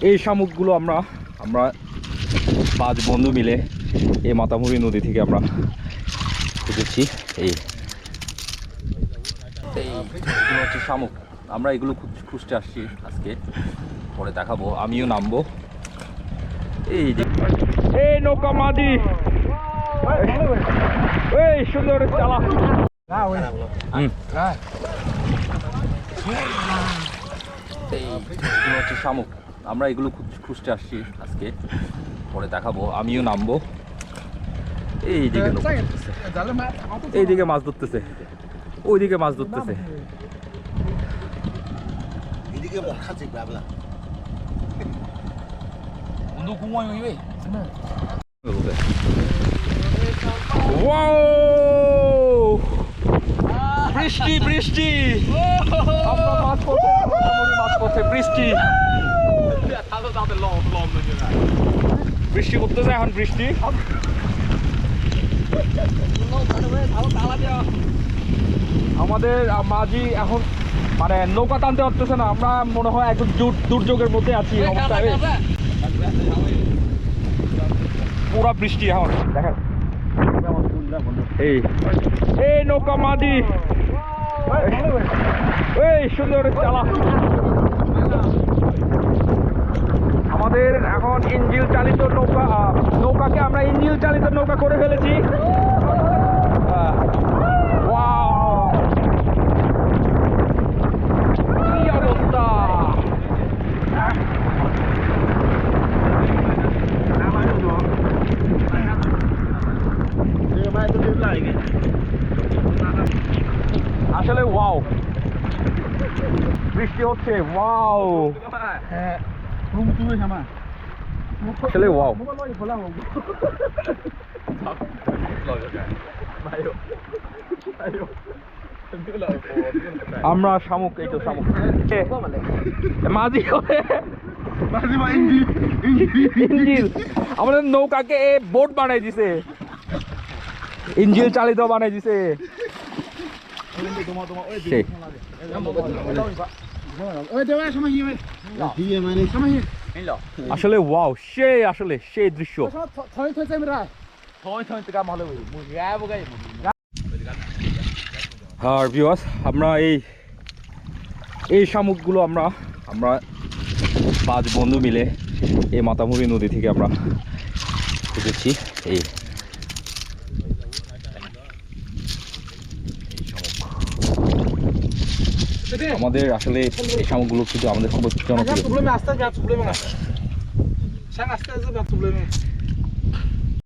এই শামুকগুলো আমরা আমরা 5 বন্ধু মিলে এই মাতামুহুরী নদী থেকে আমরা খুঁজেছি। এইগুলো হচ্ছে শামুক। আমরা এগুলো খুঁজতে আসছি আজকে, পরে দেখাবো। আমিও নামবো। এই নৌকা মাদি, এই সুন্দর চালা। এইগুলো হচ্ছে শামুক। আমরা এগুলো খুঁজতে আসছি আজকে, পরে দেখাবো। আমিও নামবো। এইদিকে মাছ ধরতেছে, ওইদিকে মাছ ধরতেছে। বৃষ্টি বৃষ্টি, আমরা মাছ পড়ছে, বৃষ্টি বৃষ্টি করতেছে এখন, বৃষ্টি। আমাদের মাঝি এখন মানে নৌকা টানতে পারতেছে না। আমরা মনে হয় একটু দুর্যোগের মধ্যে আছি অবস্থায়। পুরা বৃষ্টি এখন দেখেন। এই নৌকা মাদি, এই সুন্দর চালা। আমাদের এখন ইঞ্জিল চালিত নৌকাকে আমরা ইঞ্জিল চালিত নৌকা করে ফেলেছি। কি অবস্থা! আসলে ওয়াও, বৃষ্টি হচ্ছে। ওয়াও, আসলে ওয়াও। আমরা শামুক, এই তো শামুক মাঝি ইঞ্জিল। আমাদের নৌকাকে বোট বানাই দিছে, ইঞ্জিল চালিত বানাই দিছে। আসলে ওয়াও, আসলে সেই দৃশ্য। আর ভিউয়ার্স, আমরা এই শামুকগুলো আমরা 5 বন্ধু মিলে এই মাতামুহুরী নদী থেকে আমরা খুঁজেছি। আমাদের আসলে এই শামুকগুলো কিন্তু আমাদের খুব জনপ্রিয়।